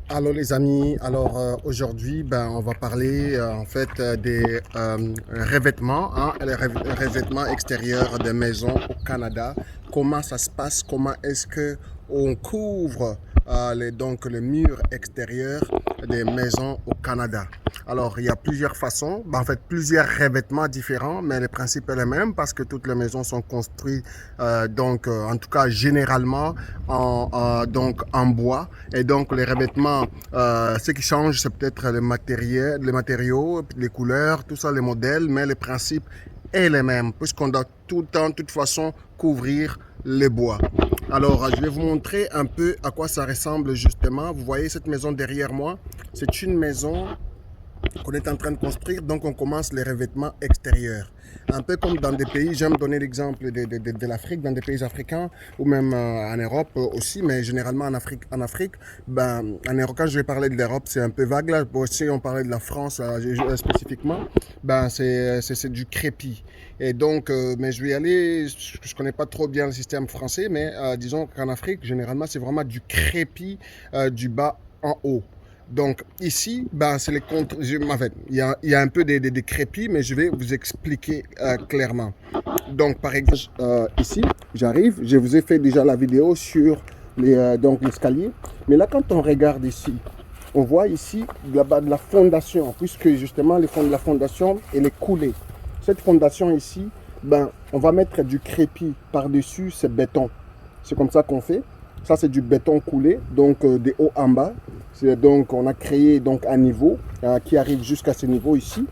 Alors les amis, aujourd'hui on va parler des revêtements, les revêtements extérieurs des maisons au Canada. Comment ça se passe, comment est-ce que on couvre les murs extérieurs des maisons au Canada. Alors il y a plusieurs façons, plusieurs revêtements différents, mais le principe est le même parce que toutes les maisons sont construites en tout cas généralement en bois. Et donc les revêtements, ce qui change, c'est peut-être les matériaux, les couleurs, tout ça, les modèles, mais le principe est le même, puisqu'on doit tout le temps, de toute façon, couvrir les bois. Alors, je vais vous montrer un peu à quoi ça ressemble justement. Vous voyez cette maison derrière moi? C'est une maison qu'on est en train de construire, donc on commence les revêtements extérieurs. Un peu comme dans des pays, j'aime donner l'exemple de l'Afrique, dans des pays africains ou même en Europe aussi, mais généralement en Afrique, quand je vais parler de l'Europe, c'est un peu vague là. Si on parlait de la France spécifiquement, c'est du crépi. Et donc, mais je vais y aller, je connais pas trop bien le système français, mais disons qu'en Afrique, généralement, c'est vraiment du crépi du bas en haut. Donc ici, c'est les contre. En fait, il y a un peu des crépis, mais je vais vous expliquer clairement. Donc par exemple, ici, j'arrive, je vous ai fait déjà la vidéo sur l'escalier. Mais là, quand on regarde ici, on voit ici là-bas de la fondation, puisque justement la fondation, elle est coulée. Cette fondation ici, on va mettre du crépi par-dessus ce béton. C'est comme ça qu'on fait. Ça, c'est du béton coulé, donc de haut en bas. Donc, on a créé donc, un niveau qui arrive jusqu'à ce niveau ici.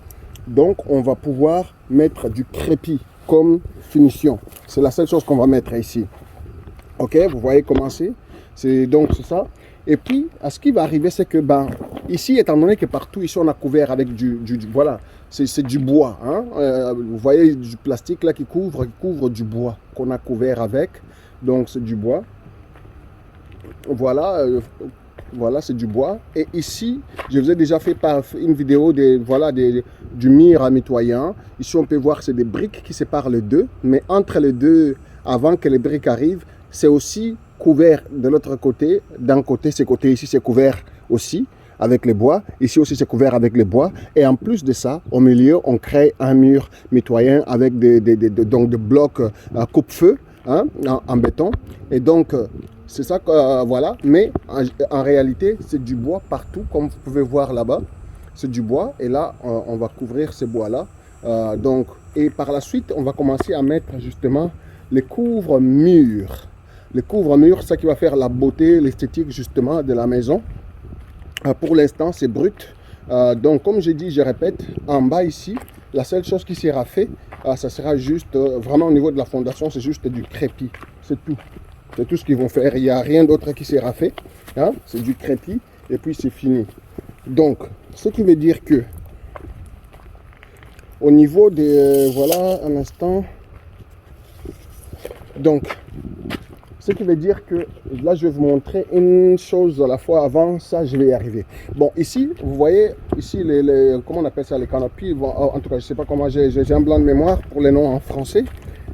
Donc, on va pouvoir mettre du crépi comme finition. C'est la seule chose qu'on va mettre ici. Ok, vous voyez comment c'est. C'est ça. Et puis, ce qui va arriver, c'est que ici, étant donné que partout ici, on a couvert avec voilà, c'est du bois. Hein? Vous voyez du plastique là qui couvre du bois qu'on a couvert avec. Donc, c'est du bois. Voilà, voilà, c'est du bois. Et ici, je vous ai déjà fait une vidéo du mur mitoyen. Ici, on peut voir que c'est des briques qui séparent les deux. Mais entre les deux, avant que les briques arrivent, c'est aussi couvert de l'autre côté. D'un côté, ce côté ici, c'est couvert aussi avec les bois. Ici aussi, c'est couvert avec les bois. Et en plus de ça, au milieu, on crée un mur mitoyen avec des blocs coupe-feu en béton. Et donc, c'est ça que voilà, mais en réalité, c'est du bois partout, comme vous pouvez voir là-bas. C'est du bois, et là, on va couvrir ce bois-là. Et par la suite, on va commencer à mettre justement les couvre-murs. Les couvre-murs, c'est ça qui va faire la beauté, l'esthétique justement de la maison. Pour l'instant, c'est brut. Donc, comme j'ai dit, je répète, en bas ici, la seule chose qui sera faite, ça sera juste, vraiment au niveau de la fondation, c'est juste du crépi. C'est tout. C'est tout ce qu'ils vont faire. Il n'y a rien d'autre qui sera fait. Hein? C'est du crépi et puis c'est fini. Donc, ce qui veut dire que au niveau de... voilà, un instant. Donc, ce qui veut dire que là, je vais vous montrer une chose à la fois. Avant ça, je vais y arriver. Bon, ici, vous voyez, ici, comment on appelle ça, les canopies. En tout cas, je ne sais pas comment, j'ai un blanc de mémoire pour les noms en français.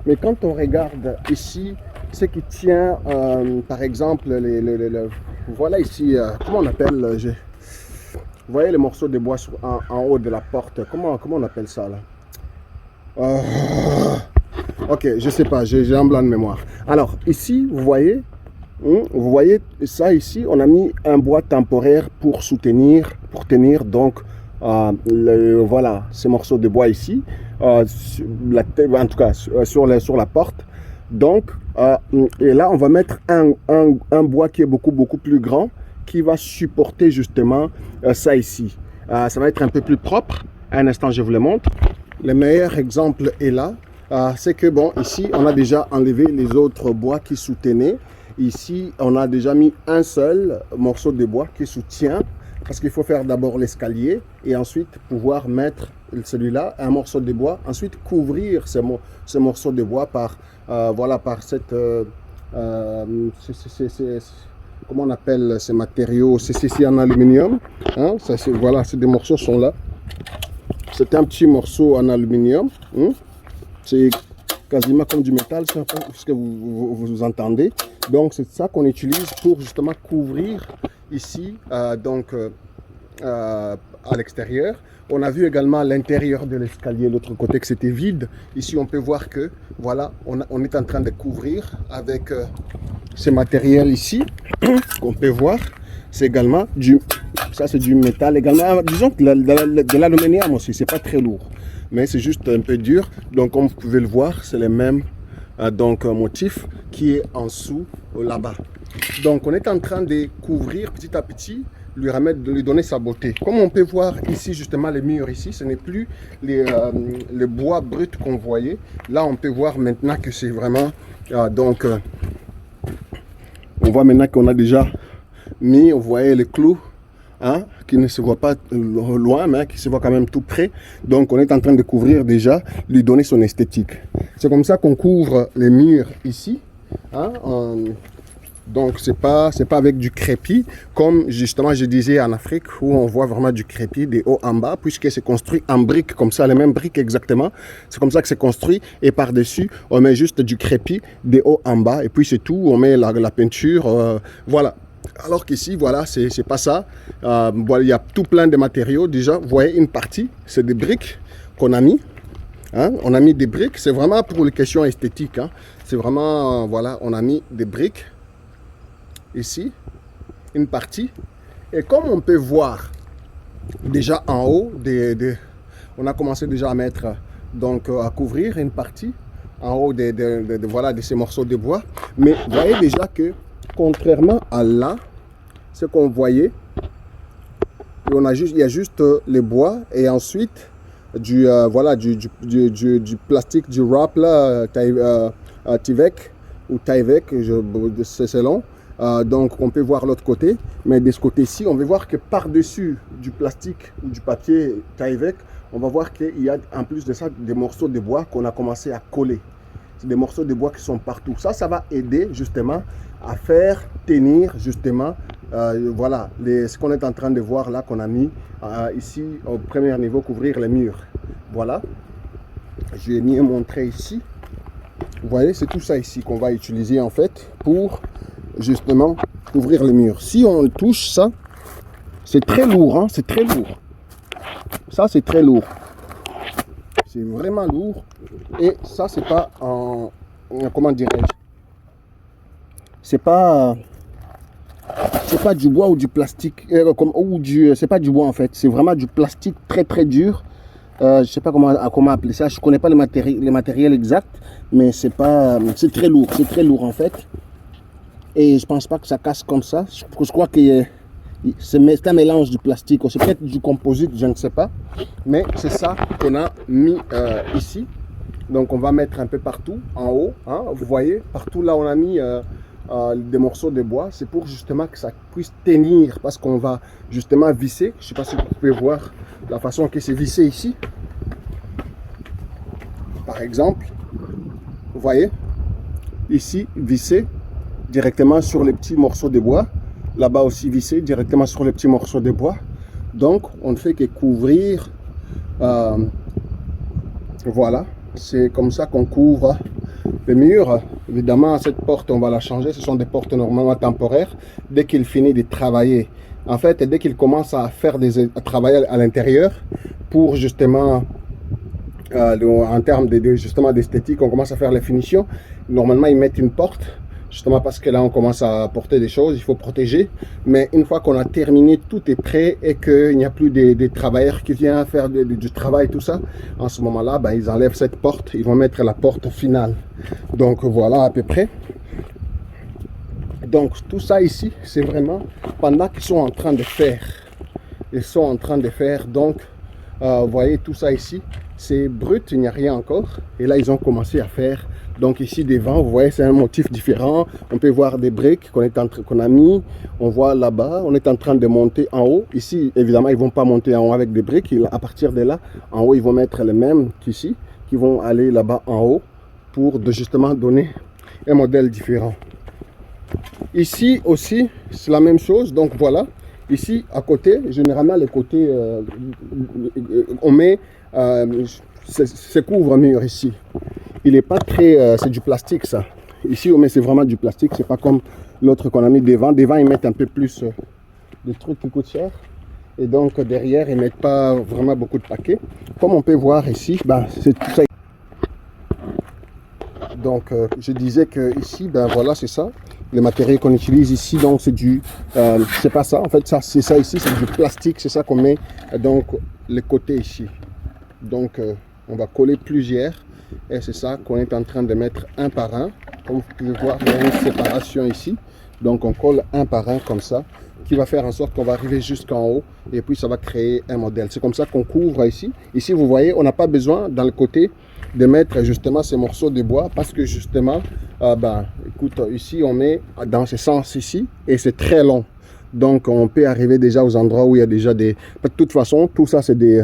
Mais quand on regarde ici, ce qui tient, par exemple, voilà ici, comment on appelle, vous voyez les morceaux de bois en haut de la porte, comment on appelle ça là? Ok, je sais pas, j'ai un blanc de mémoire. Alors ici, vous voyez ça ici, on a mis un bois temporaire pour tenir donc voilà ces morceaux de bois ici, en tout cas sur la porte. Donc, et là, on va mettre un bois qui est beaucoup plus grand, qui va supporter justement ça ici. Ça va être un peu plus propre. Un instant, je vous le montre. Le meilleur exemple est là. C'est que, bon, ici, on a déjà enlevé les autres bois qui soutenaient. Ici, on a déjà mis un seul morceau de bois qui soutient, parce qu'il faut faire d'abord l'escalier et ensuite pouvoir mettre celui-là, un morceau de bois, ensuite couvrir ce morceau de bois par, voilà, par cette, comment on appelle ces matériaux, c'est en aluminium, hein, voilà, ces des morceaux sont là, c'est un petit morceau en aluminium, hein, c'est quasiment comme du métal, ce que vous entendez, donc c'est ça qu'on utilise pour justement couvrir ici, à l'extérieur. On a vu également l'intérieur de l'escalier, l'autre côté que c'était vide. Ici, on peut voir que, voilà, on est en train de couvrir avec ce matériel ici, qu'on peut voir. C'est également ça c'est du métal également. Disons que de l'aluminium aussi, c'est pas très lourd, mais c'est juste un peu dur. Donc, comme vous pouvez le voir, c'est le même motif qui est en dessous là-bas. Donc, on est en train de couvrir petit à petit, lui donner sa beauté. Comme on peut voir ici, justement, les murs ici, ce n'est plus le bois brut qu'on voyait. Là, on peut voir maintenant que c'est vraiment... on voit maintenant qu'on a déjà mis, vous voyez, les clous, hein, qui ne se voient pas loin, mais qui se voient quand même tout près. Donc, on est en train de couvrir déjà, lui donner son esthétique. C'est comme ça qu'on couvre les murs ici, hein, donc, c'est pas avec du crépi, comme justement je disais en Afrique, où on voit vraiment du crépi de haut en bas, puisque c'est construit en briques, comme ça, les mêmes briques exactement. C'est comme ça que c'est construit. Et par-dessus, on met juste du crépi de haut en bas. Et puis c'est tout, on met la peinture, voilà. Alors qu'ici, voilà, c'est pas ça. Voilà, il y a tout plein de matériaux. Déjà, vous voyez une partie, c'est des briques qu'on a mis. Hein? On a mis des briques, c'est vraiment pour les questions esthétiques. Hein? C'est vraiment, voilà, on a mis des briques. Ici, une partie. Et comme on peut voir déjà en haut, on a commencé déjà à mettre, donc à couvrir une partie en haut voilà, de ces morceaux de bois. Mais vous voyez déjà que, contrairement à là, ce qu'on voyait, il y a juste les bois et ensuite voilà, du plastique, du wrap là, Tyvek ou Tyvek, c'est selon. Donc on peut voir l'autre côté, mais de ce côté-ci, on va voir que par-dessus du plastique ou du papier Tyvek, on va voir qu'il y a en plus de ça des morceaux de bois qu'on a commencé à coller. C'est des morceaux de bois qui sont partout. Ça va aider justement à faire tenir justement, voilà, ce qu'on est en train de voir là, qu'on a mis ici au premier niveau, couvrir les murs. Voilà, je vais mieux montrer ici. Vous voyez, c'est tout ça ici qu'on va utiliser en fait pour justement couvrir les murs. Si on touche ça, c'est très lourd, hein, c'est très lourd. Ça, c'est très lourd. C'est vraiment lourd. Et ça, c'est pas en... Comment dirais-je? C'est pas du bois ou du plastique. C'est pas du bois en fait. C'est vraiment du plastique très très dur. Je sais pas comment appeler ça. Je connais pas les matériels exacts. Mais c'est très lourd. C'est très lourd en fait. Et je pense pas que ça casse comme ça. Je crois que c'est un mélange du plastique. C'est peut-être du composite, je ne sais pas. Mais c'est ça qu'on a mis ici. Donc on va mettre un peu partout, en haut. Hein, vous voyez, partout là on a mis des morceaux de bois. C'est pour justement que ça puisse tenir. Parce qu'on va justement visser. Je ne sais pas si vous pouvez voir la façon que c'est vissé ici. Par exemple, vous voyez, ici, vissé directement sur les petits morceaux de bois. Là-bas aussi vissé directement sur les petits morceaux de bois. Donc, on ne fait que couvrir. Voilà, c'est comme ça qu'on couvre les murs. Évidemment, cette porte, on va la changer. Ce sont des portes normalement temporaires. Dès qu'il finit de travailler, en fait, dès qu'il commence à travailler à l'intérieur pour justement... en termes justement d'esthétique, on commence à faire les finitions. Normalement, ils mettent une porte, justement parce que là, on commence à porter des choses, il faut protéger. Mais une fois qu'on a terminé, tout est prêt et qu'il n'y a plus des travailleurs qui viennent faire du travail, tout ça, en ce moment-là, ben, ils enlèvent cette porte, ils vont mettre la porte finale. Donc voilà à peu près. Donc tout ça ici, c'est vraiment pendant qu'ils sont en train de faire. Ils sont en train de faire, donc vous voyez tout ça ici. C'est brut, il n'y a rien encore. Et là, ils ont commencé à faire. Donc ici, devant, vous voyez, c'est un motif différent. On peut voir des briques qu'on a mis. On voit là-bas, on est en train de monter en haut. Ici, évidemment, ils ne vont pas monter en haut avec des briques. À partir de là, en haut, ils vont mettre les mêmes qu'ici, qui vont aller là-bas en haut pour justement donner un modèle différent. Ici aussi, c'est la même chose. Donc voilà, ici, à côté, généralement, les côtés, on met... ce couvre-mur ici, il n'est pas très, c'est du plastique ça. Ici, mais c'est vraiment du plastique, c'est pas comme l'autre qu'on a mis devant. Devant, ils mettent un peu plus des trucs qui coûtent cher. Et donc derrière, ils ne mettent pas vraiment beaucoup de paquets. Comme on peut voir ici, ben, c'est tout ça. Donc je disais que ici, ben voilà, c'est ça. Les matériaux qu'on utilise ici, donc c'est du, c'est pas ça. En fait, ça, c'est ça ici, c'est du plastique. C'est ça qu'on met donc les côtés ici. Donc on va coller plusieurs. Et c'est ça qu'on est en train de mettre un par un. Comme vous pouvez voir, il y a une séparation ici. Donc on colle un par un comme ça, qui va faire en sorte qu'on va arriver jusqu'en haut. Et puis ça va créer un modèle. C'est comme ça qu'on couvre ici. Ici, vous voyez, on n'a pas besoin dans le côté de mettre justement ces morceaux de bois. Parce que justement, ben, écoute, ici on met dans ce sens ici. Et c'est très long. Donc on peut arriver déjà aux endroits où il y a déjà des... De toute façon, tout ça c'est des...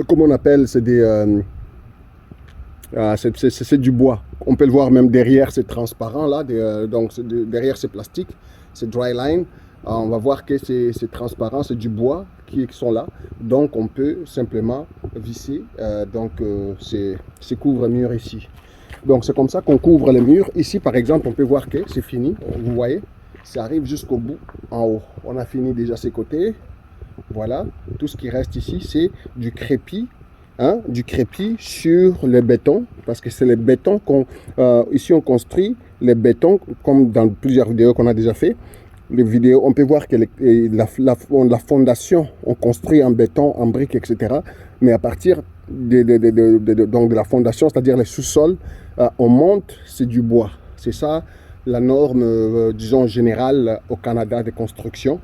Comment on appelle? C'est des... c'est du bois. On peut le voir même derrière, c'est transparent là. Donc derrière c'est plastique, c'est dry line. On va voir que c'est transparent, c'est du bois qui sont là. Donc on peut simplement visser ces couvre-murs ici. Donc c'est comme ça qu'on couvre les murs. Ici par exemple, on peut voir que c'est fini. Vous voyez, ça arrive jusqu'au bout en haut. On a fini déjà ces côtés. Voilà, tout ce qui reste ici, c'est du crépi. Hein, du crépi sur le béton, parce que c'est le béton qu'on... ici, on construit les bétons, comme dans plusieurs vidéos qu'on a déjà fait. Les vidéos, on peut voir que la fondation, on construit en béton, en briques, etc. Mais à partir donc de la fondation, c'est-à-dire les sous-sols, on monte, c'est du bois. C'est ça la norme, disons, générale au Canada de construction.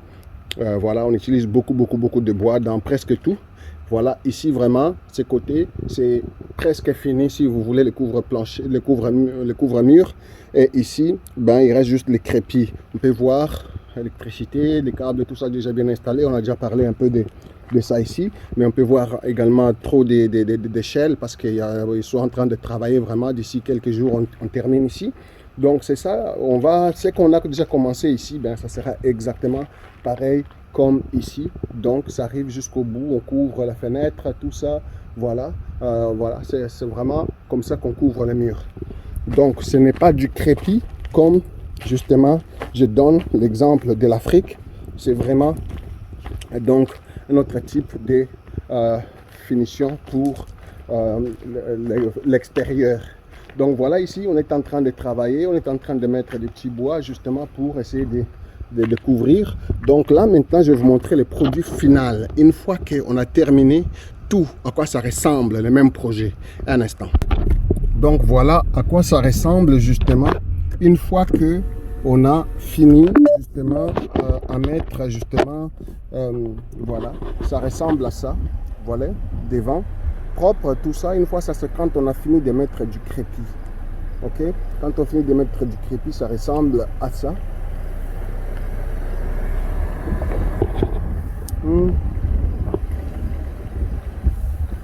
Voilà, on utilise beaucoup de bois dans presque tout. Voilà, ici vraiment, ces côtés, c'est presque fini si vous voulez les couvre-planchers, les couvre-murs. Et ici, ben, il reste juste les crépis. On peut voir l'électricité, les câbles, tout ça déjà bien installé. On a déjà parlé un peu de ça ici. Mais on peut voir également trop d'échelles parce qu'ils sont en train de travailler vraiment. D'ici quelques jours, on termine ici. Donc c'est ça, ce qu'on a déjà commencé ici, ben, ça sera exactement pareil comme ici. Donc ça arrive jusqu'au bout, on couvre la fenêtre, tout ça, voilà. Voilà, c'est vraiment comme ça qu'on couvre les murs. Donc ce n'est pas du crépi comme justement je donne l'exemple de l'Afrique. C'est vraiment donc un autre type de finition pour l'extérieur. Donc voilà, ici on est en train de travailler, on est en train de mettre des petits bois justement pour essayer de couvrir. Donc là maintenant je vais vous montrer le produit final. Une fois qu'on a terminé tout, à quoi ça ressemble, le même projet. Un instant. Donc voilà à quoi ça ressemble justement une fois que on a fini justement à mettre justement voilà, ça ressemble à ça. Voilà, devant. Propre, tout ça, une fois ça c'est quand on a fini de mettre du crépi. Ok, quand on finit de mettre du crépi, ça ressemble à ça.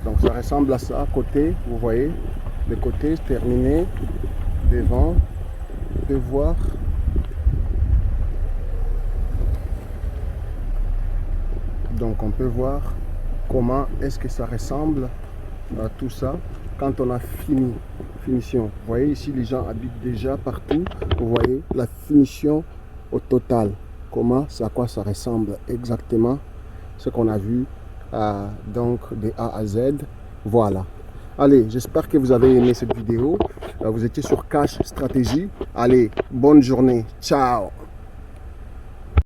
Donc ça ressemble à ça. Côté, vous voyez, les côtés terminés, devant, on peut voir. Donc on peut voir comment est-ce que ça ressemble à tout ça quand on a fini. Finition. Vous voyez ici les gens habitent déjà partout. Vous voyez la finition au total. Comment, à quoi ça ressemble exactement ce qu'on a vu donc de A à Z. Voilà. Allez, j'espère que vous avez aimé cette vidéo. Vous étiez sur Cash Stratégie. Allez, bonne journée. Ciao.